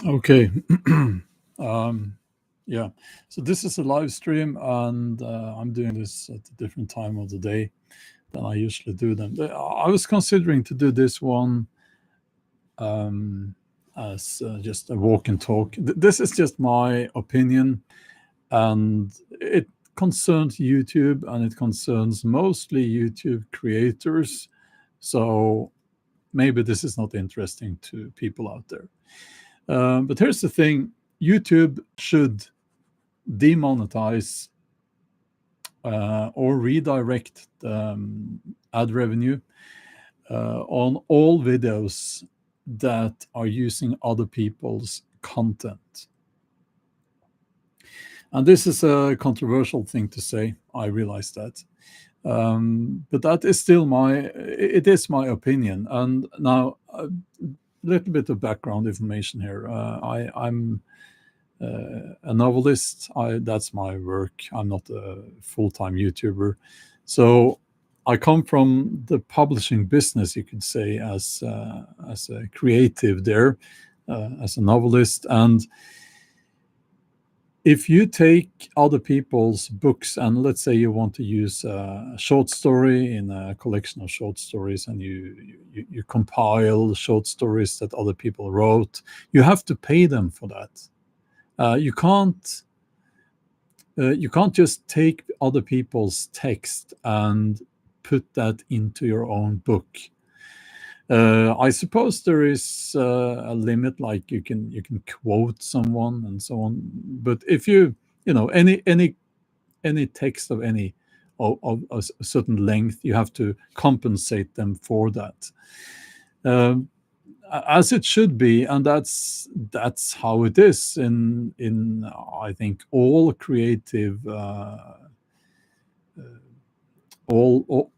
Okay. Yeah. So this is a live stream, and I'm doing this at a different time of the day than I usually do them. I was considering to do this one um, as just a walk and talk. This is just my opinion, and it concerns YouTube, and it concerns mostly YouTube creators. So maybe this is not interesting to people out there. But here's the thing: YouTube should demonetize or redirect ad revenue on all videos that are using other people's content. And this is a controversial thing to say. I realize that. But that is still it is my opinion. And now a little bit of background information here. I'm a novelist. That's my work. I'm not a full-time YouTuber. So I come from the publishing business, you could say, as a creative there, as a novelist. And if you take other people's books, and let's say you want to use a short story in a collection of short stories, and you compile short stories that other people wrote, you have to pay them for that. You can't just take other people's text and put that into your own book. I suppose there is a limit, like you can quote someone and so on. But if any text of of a certain length, you have to compensate them for that. Um, as it should be, and that's how it is in I think all creative all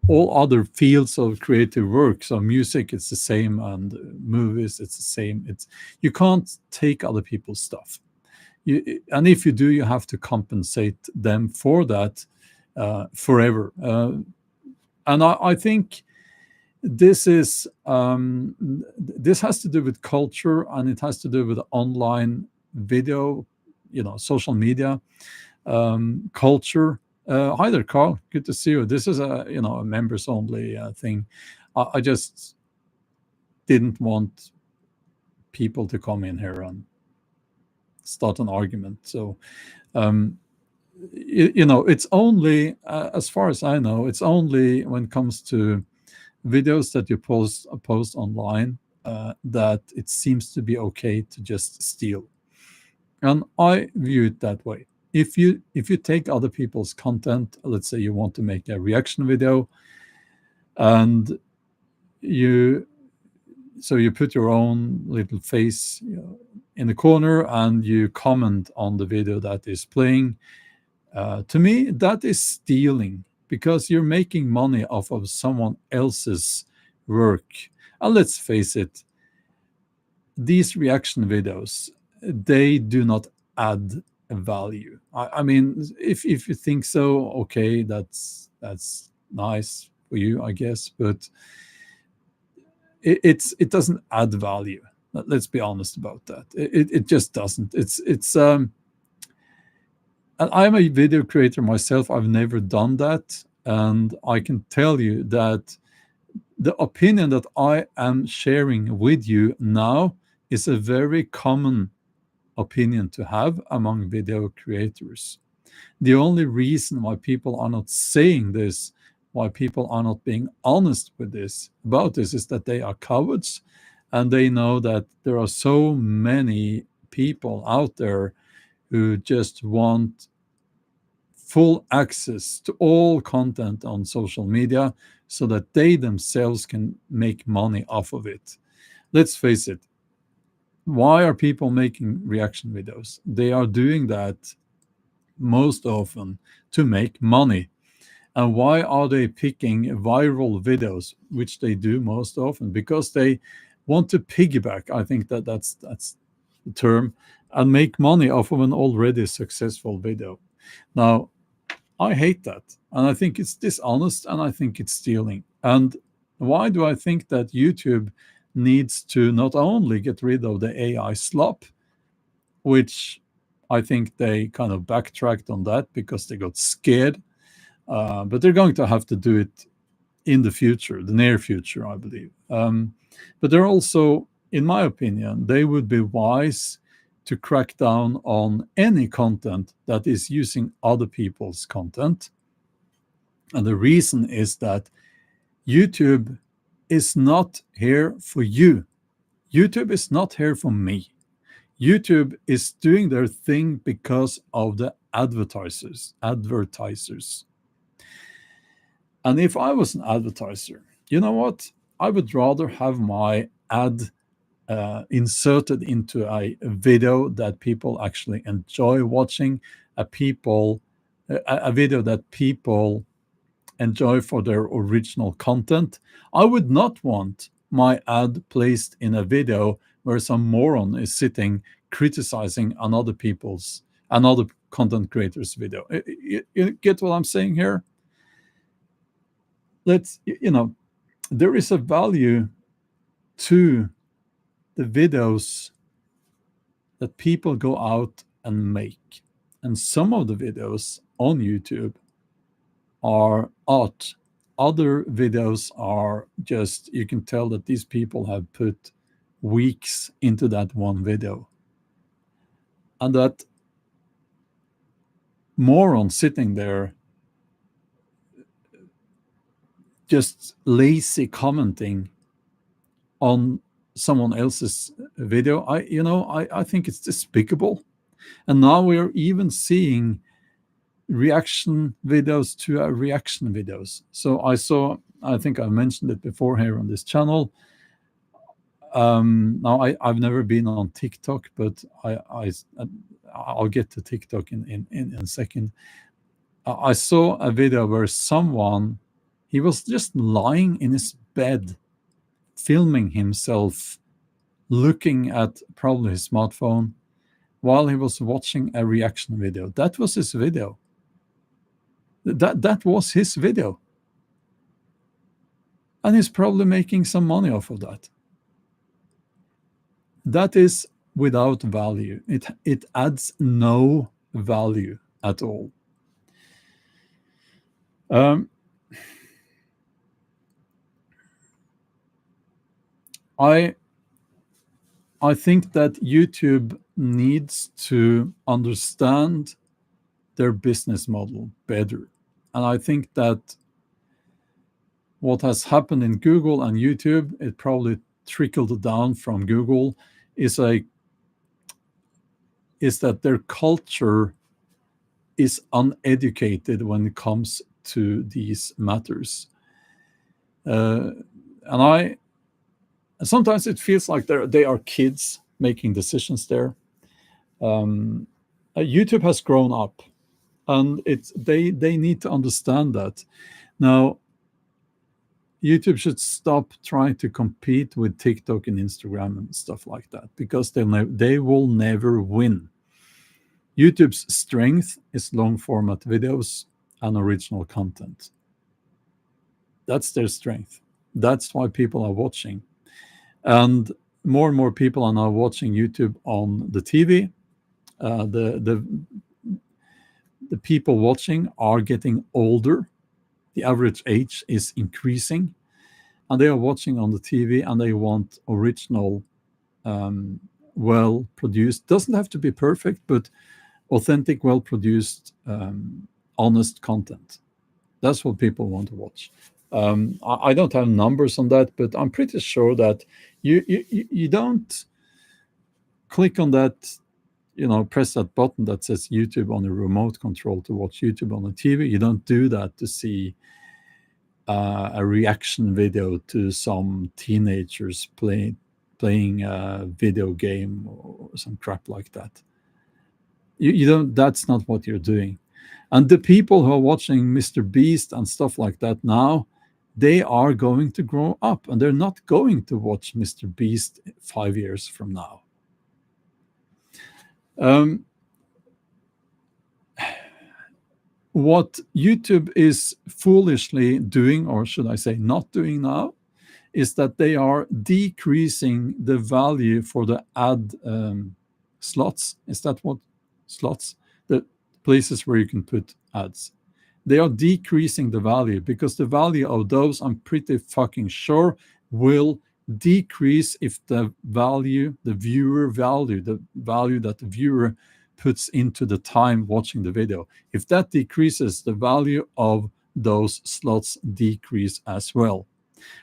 all other fields of creative work. So music, it's the same, and movies, it's the same. It's You can't take other people's stuff. And if you do, you have to compensate them for that forever. And I think this has to do with culture, and it has to do with online video, social media culture. Hi there, Carl. Good to see you. This is a members only thing. I just didn't want people to come in here and start an argument. So um, it's only, as far as I know, it's only when it comes to videos that you post online that it seems to be okay to just steal. And I view it that way. If you take other people's content, let's say you want to make a reaction video, and you you put your own little face, in the corner, and you comment on the video that is playing. To me, that is stealing, because you're making money off of someone else's work. And let's face it, these reaction videos, they do not add value. I mean, if you think so, okay, that's nice for you, I guess, but it doesn't add value. Let's be honest about that. It just doesn't. And I'm a video creator myself. I've never done that, and I can tell you that the opinion that I am sharing with you now is a very common opinion to have among video creators. The only reason why people are not saying this, why people are not being honest with this about this, is that they are cowards, and they know that there are so many people out there who just want full access to all content on social media so that they themselves can make money off of it. Let's face it, why are people making reaction videos? They are doing that most often to make money. And why are they picking viral videos, which they do most often? Because they want to piggyback. I think that's the term, and make money off of an already successful video. Now, I hate that, and I think it's dishonest, and I think it's stealing. And why do I think that YouTube needs to not only get rid of the AI slop, which I think they kind of backtracked on that because they got scared, but they're going to have to do it in the future, the near future, I believe. But they're also, in my opinion, they would be wise to crack down on any content that is using other people's content. And the reason is that YouTube is not here for you. YouTube is not here for me. YouTube is doing their thing because of the advertisers. And if I was an advertiser, you know what? I would rather have my ad inserted into a video that people actually enjoy watching, a video that people enjoy for their original content. I would not want my ad placed in a video where some moron is sitting criticizing another content creator's video. You get what I'm saying here? There is a value to the videos that people go out and make. And some of the videos on YouTube are art. Other videos are just, you can tell that these people have put weeks into that one video. And that moron sitting there just lazy commenting on someone else's video, I think it's despicable. And now we're even seeing reaction videos to reaction videos. So I think I mentioned it before here on this channel. Now I've never been on TikTok, but I'll get to TikTok in a second. I saw a video where he was just lying in his bed, filming himself, looking at probably his smartphone while he was watching a reaction video. That was his video. That was his video. And he's probably making some money off of that. That is without value. It adds no value at all. I think that YouTube needs to understand their business model better. And I think that what has happened in Google and YouTube, it probably trickled down from Google, is that their culture is uneducated when it comes to these matters. And sometimes it feels like they are kids making decisions there. YouTube has grown up, and they need to understand that. Now, YouTube should stop trying to compete with TikTok and Instagram and stuff like that, because they will never win. YouTube's strength is long format videos and original content. That's their strength. That's why people are watching. And more people are now watching YouTube on the TV. The people watching are getting older. The average age is increasing, and they are watching on the TV, and they want original, well-produced, doesn't have to be perfect, but authentic, well-produced, honest content. That's what people want to watch. I don't have numbers on that, but I'm pretty sure that you don't click on that, press that button that says YouTube on a remote control to watch YouTube on the TV. You don't do that to see a reaction video to some teenagers playing a video game or some crap like that. You don't. That's not what you're doing. And the people who are watching Mr. Beast and stuff like that now, they are going to grow up, and they're not going to watch Mr. Beast 5 years from now. What YouTube is foolishly doing, or should I say not doing now, is that they are decreasing the value for the ad slots. Is that what slots? The places where you can put ads. They are decreasing the value because the value of those, I'm pretty fucking sure, will decrease if the value, the viewer value, the value that the viewer puts into the time watching the video, if that decreases, the value of those slots decrease as well.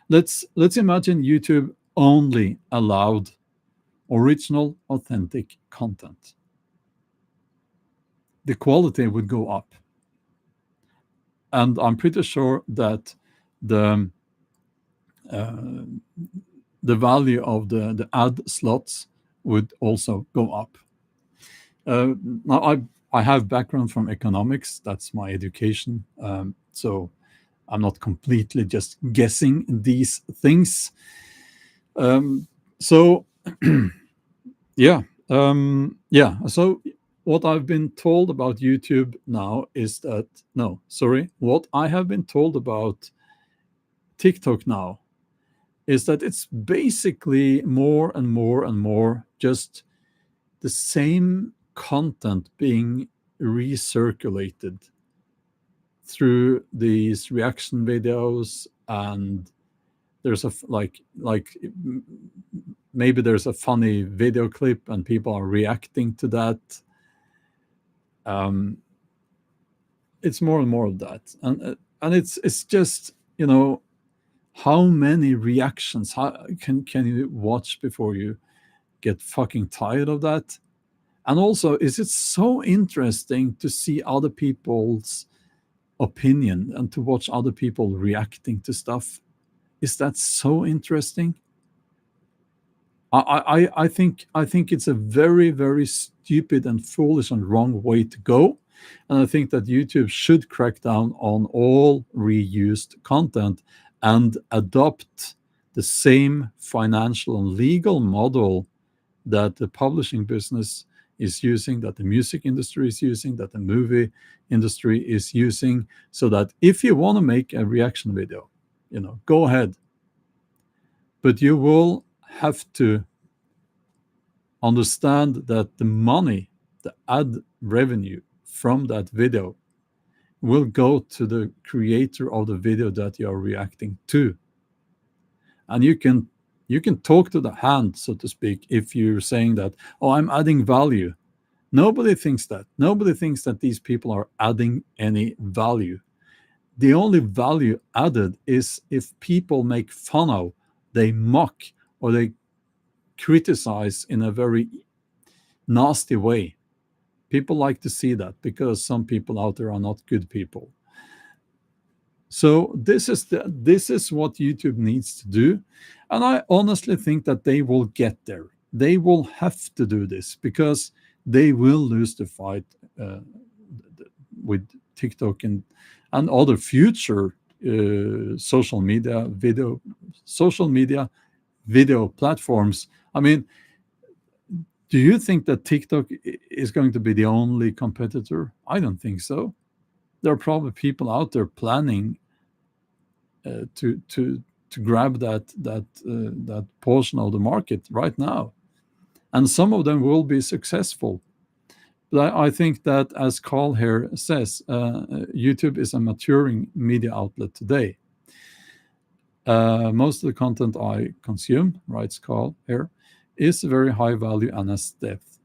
Let's imagine YouTube only allowed original, authentic content. The quality would go up. And I'm pretty sure that the uh, the value of the ad slots would also go up. Now, I have background from economics. That's my education. So I'm not completely just guessing these things. So yeah, yeah. So what I've been told about YouTube now is that no, sorry, what I have been told about TikTok now is that it's basically more and more and more just the same content being recirculated through these reaction videos, and there's a maybe there's a funny video clip and people are reacting to that. um it's more and more of that, and it's just, how many reactions can you watch before you get fucking tired of that? And also, is it so interesting to see other people's opinion and to watch other people reacting to stuff? Is that so interesting? I think it's a very, very stupid and foolish and wrong way to go. And I think that YouTube should crack down on all reused content and adopt the same financial and legal model that the publishing business is using, that the music industry is using, that the movie industry is using, so that if you want to make a reaction video, go ahead. But you will have to understand that the money, the ad revenue from that video, will go to the creator of the video that you are reacting to. And you can talk to the hand, so to speak, if you're saying that, oh, I'm adding value. Nobody thinks that. Nobody thinks that these people are adding any value. The only value added is if people make fun of, they mock, or they criticize in a very nasty way. People like to see that because some people out there are not good people. So this is what YouTube needs to do, and I honestly think that they will get there. They will have to do this because they will lose the fight with TikTok and other future social media video platforms. I mean, do you think that TikTok is going to be the only competitor? I don't think so. There are probably people out there planning to grab that portion of the market right now, and some of them will be successful. But I think that, as Carl here says, YouTube is a maturing media outlet today. Most of the content I consume, writes Carl here, is very high value and has depth.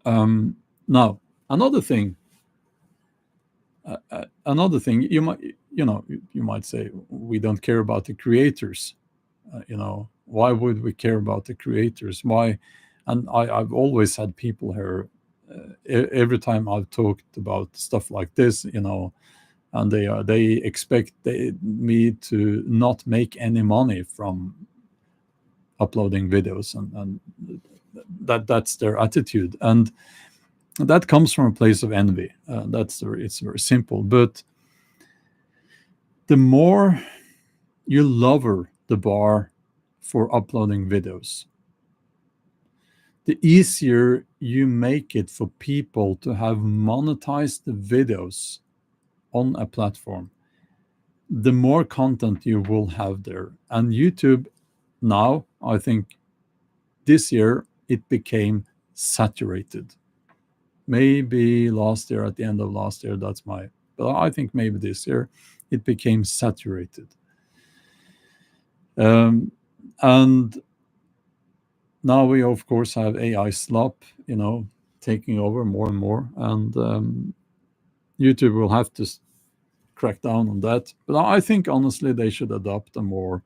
Now, another thing you might say, we don't care about the creators. Why would we care about the creators? Why? And I've always had people here, every time I've talked about stuff like this, and they expect me to not make any money from uploading videos, and that's their attitude, and that comes from a place of envy. It's very simple. But the more you lower the bar for uploading videos, the easier you make it for people to have monetized the videos on a platform. the more content you will have there. And YouTube now, I think this year, it became saturated. Maybe last year, at the end of last year, but I think maybe this year, it became saturated. And now we, of course, have AI slop, taking over more and more. And YouTube will have to crack down on that. But I think, honestly, they should adopt a more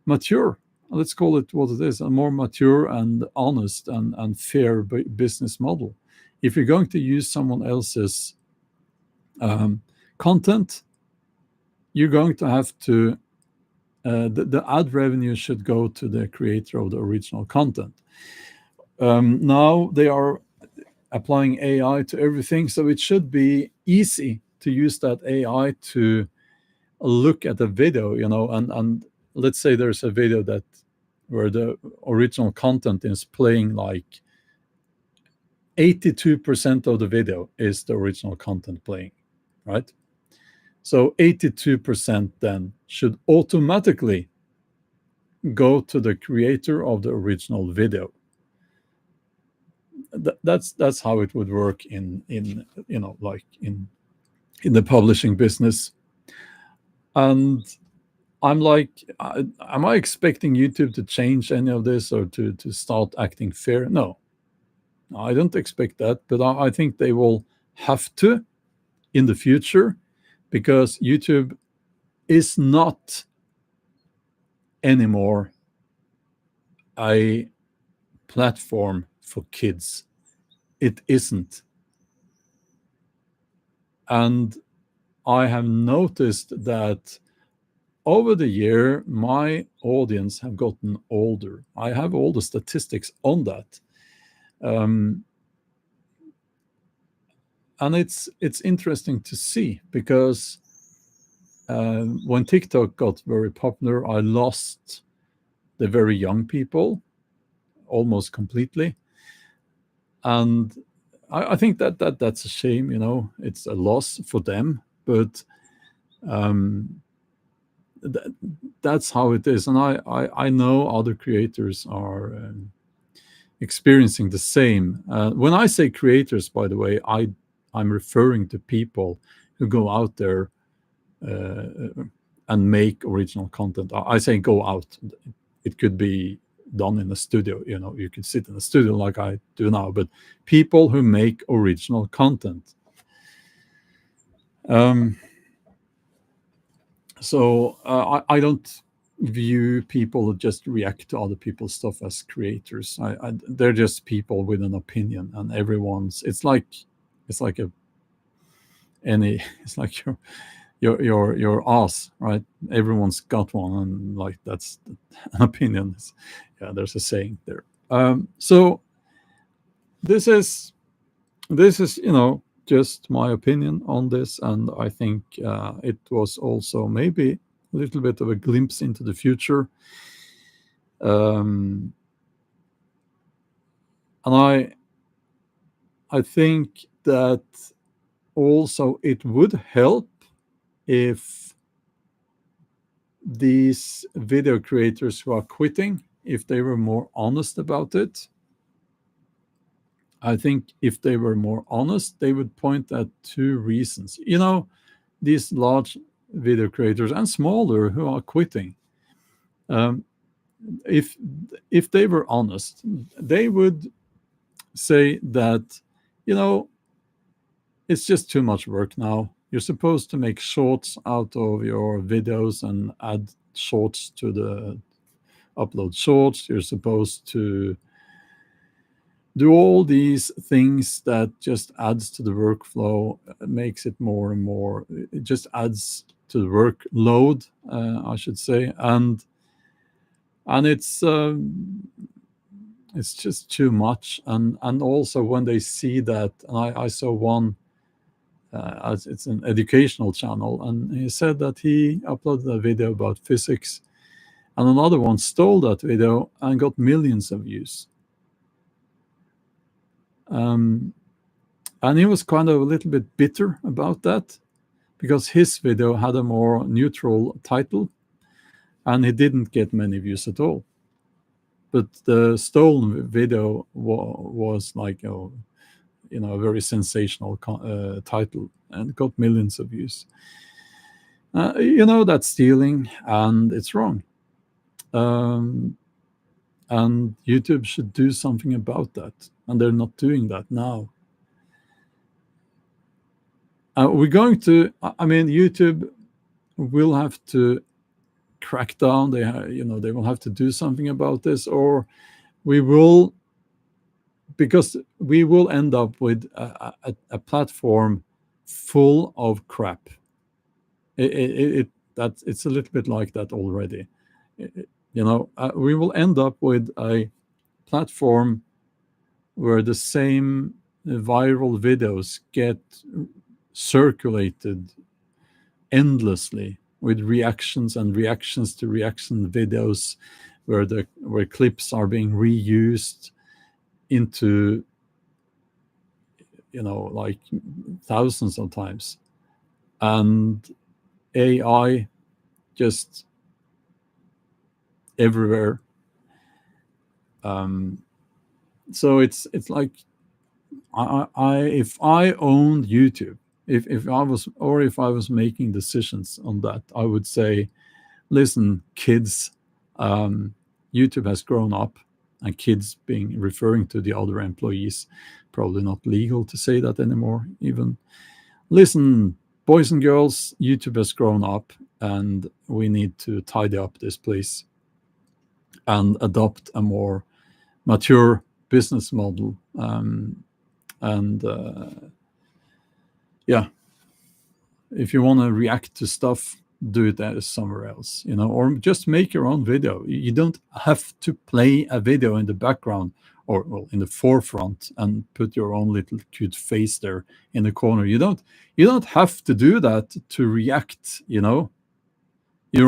mature, let's call it what it is, a more mature and honest and fair business model. If you're going to use someone else's content, you're going to have to, the ad revenue should go to the creator of the original content. Now they are applying AI to everything, so it should be easy to use that AI to look at the video, and let's say there's a video where the original content is playing, like 82% of the video is the original content playing, right? So 82% then should automatically go to the creator of the original video. That's how it would work in like in the publishing business. And I'm like, am I expecting YouTube to change any of this or to start acting fair? No, I don't expect that, but I think they will have to in the future, because YouTube is not anymore a platform for kids. It isn't. And I have noticed that over the year, my audience have gotten older. I have all the statistics on that. And it's interesting to see, because when TikTok got very popular, I lost the very young people almost completely. And I think that's a shame, it's a loss for them, but that's how it is. And I know other creators are experiencing the same. When I say creators, by the way, I'm referring to people who go out there and make original content. I say go out. It could be done in a studio. You could sit in a studio like I do now, but people who make original content. So I don't view people who just react to other people's stuff as creators. They're just people with an opinion, and everyone's. It's like your ass, right? Everyone's got one, and like that's an opinion. Yeah, there's a saying there. So this is just my opinion on this, and I think it was also maybe a little bit of a glimpse into the future. And I think that also it would help if these video creators who are quitting, if they were more honest about it. I think if they were more honest, they would point at two reasons. These large video creators and smaller who are quitting, if they were honest, they would say that, it's just too much work now. You're supposed to make shorts out of your videos and add shorts to the upload shorts. You're supposed to do all these things that just adds to the workflow, makes it more and more. It just adds to the workload, I should say, and it's just too much. And also when they see that, and I saw one. It's an educational channel, and he said that he uploaded a video about physics, and another one stole that video and got millions of views. And he was kind of a little bit bitter about that, because his video had a more neutral title, and he didn't get many views at all. But the stolen video was like a very sensational title and got millions of views. That's stealing, and it's wrong. Um, and YouTube should do something about that, and they're not doing that now. We're going to. I mean, YouTube will have to crack down. They will have to do something about this, or we will, because we will end up with a platform full of crap. It's a little bit like that already. We will end up with a platform where the same viral videos get circulated endlessly, with reactions and reactions to reaction videos, where clips are being reused into like thousands of times, and AI just everywhere. So it's like, if I owned YouTube, if I was making decisions on that, I would say, listen, kids, YouTube has grown up, and kids being referring to the other employees, probably not legal to say that anymore even. Listen, boys and girls, YouTube has grown up, and we need to tidy up this place and adopt a more mature business model. And yeah, if you want to react to stuff, do it somewhere else, or just make your own video. You don't have to play a video in the background, or well, in the forefront, and put your own little cute face there in the corner. You don't have to do that to react. You're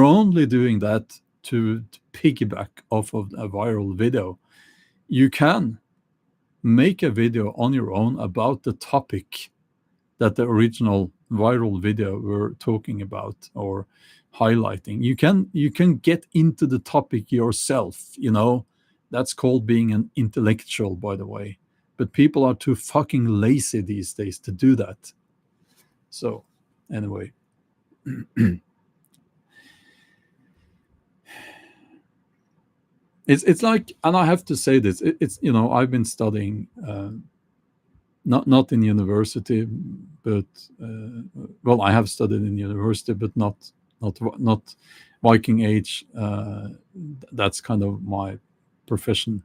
only doing that to piggyback off of a viral video. You can make a video on your own about the topic that the original viral video were talking about or highlighting. You can get into the topic yourself. That's called being an intellectual, by the way. But people are too fucking lazy these days to do that. So anyway. It's like, and I have to say this, it's I've been studying, not in university, but well, I have studied in university, but not Viking Age. That's kind of my profession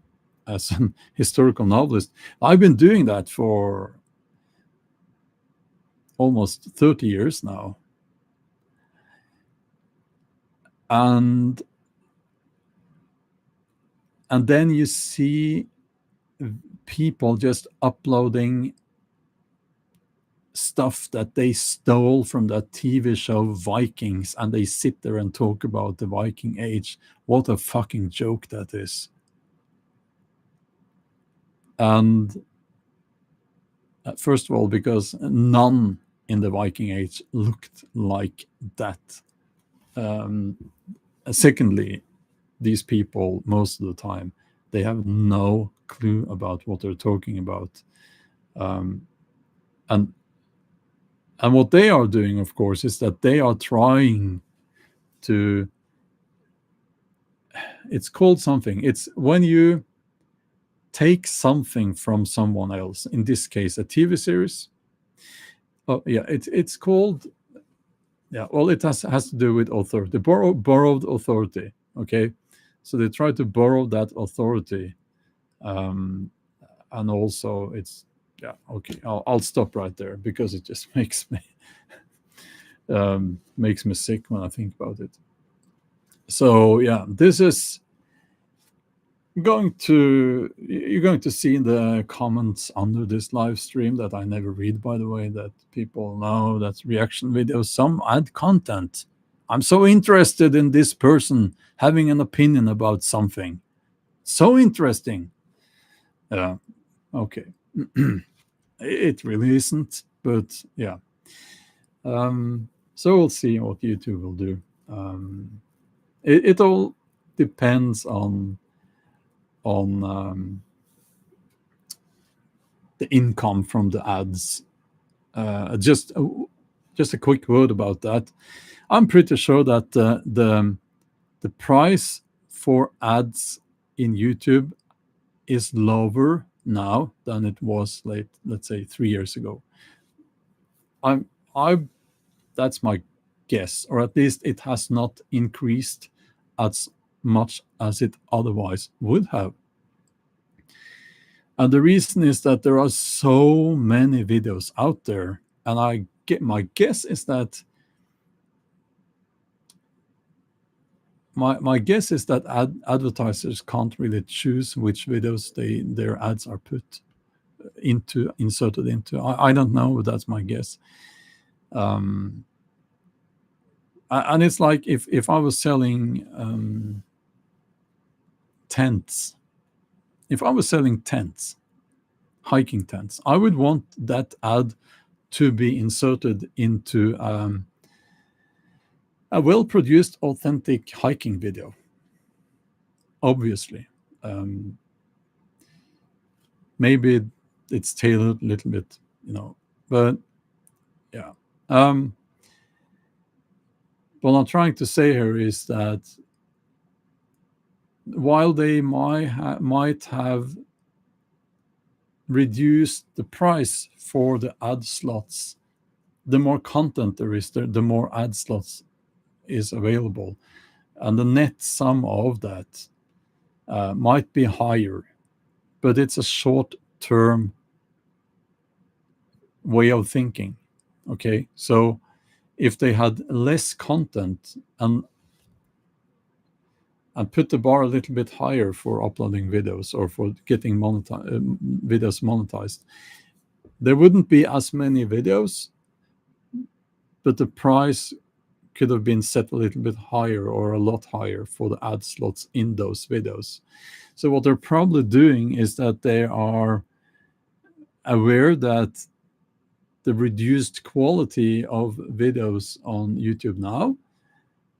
as an historical novelist. I've been doing that for almost 30 years now, and then you see people just uploading stuff that they stole from that TV show Vikings, and they sit there and talk about the Viking Age. What a fucking joke that is. And first of all, because none in the Viking Age looked like that. Secondly, these people, most of the time, they have no clue about what they're talking about. And what they are doing, of course, is that they are trying to, it's called something. It's when you take something from someone else, in this case, a TV series. Oh, yeah, it's called, yeah, well, it has to do with authority, borrowed authority, okay? So they try to borrow that authority. And also it's, yeah, okay, I'll stop right there, because it just makes me sick when I think about it. So yeah, this is you're going to see in the comments under this live stream, that I never read, by the way, that people know that's reaction videos, some add content. I'm so interested in this person having an opinion about something. So interesting. Yeah, okay. It really isn't, but yeah. So we'll see what YouTube will do. It all depends on the income from the ads. Just a quick word about that. I'm pretty sure that the price for ads in YouTube is lower now than it was, let's say, 3 years ago. I That's my guess, or at least it has not increased as much as it otherwise would have. And the reason is that there are so many videos out there, and my guess is that my guess is that advertisers can't really choose which videos their ads are inserted into. I don't know, but that's my guess. And it's like if I was selling tents, hiking tents, I would want that ad to be inserted into a well-produced, authentic hiking video. Obviously, maybe it's tailored a little bit, but yeah. What I'm trying to say here is that while they might have reduced the price for the ad slots, the more content there is, the more ad slots is available, and the net sum of that might be higher, but it's a short-term way of thinking. Okay, so if they had less content and put the bar a little bit higher for uploading videos or for getting videos monetized, there wouldn't be as many videos, but the price could have been set a little bit higher or a lot higher for the ad slots in those videos. So what they're probably doing is that they are aware that the reduced quality of videos on YouTube now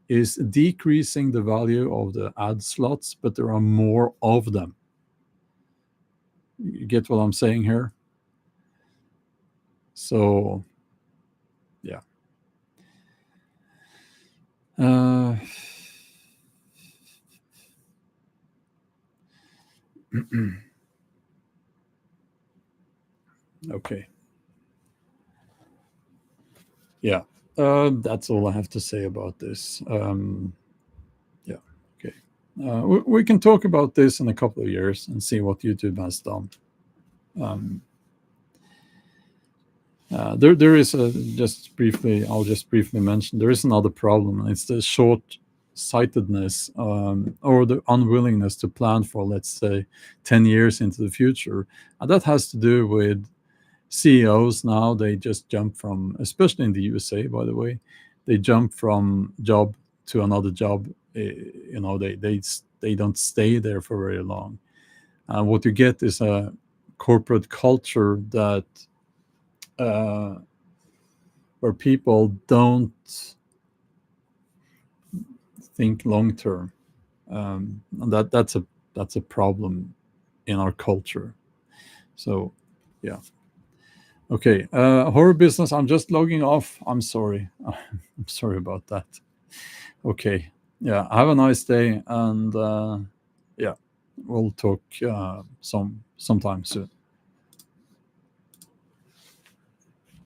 is decreasing the value of the ad slots, but there are more of them. You get what I'm saying here? So, yeah. Okay. Yeah. That's all I have to say about this. Yeah. Okay. We can talk about this in a couple of years and see what YouTube has done. There is I'll just briefly mention, there is another problem, and it's the short-sightedness, or the unwillingness to plan for, let's say, 10 years into the future. And that has to do with CEOs now. They just jump from, especially in the USA, by the way, they jump from job to another job. They don't stay there for very long. And what you get is a corporate culture that where people don't think long term, and that's a problem in our culture. So, yeah. Okay, horror business. I'm just logging off. I'm sorry. I'm sorry about that. Okay. Yeah. Have a nice day, and yeah, we'll talk sometime soon.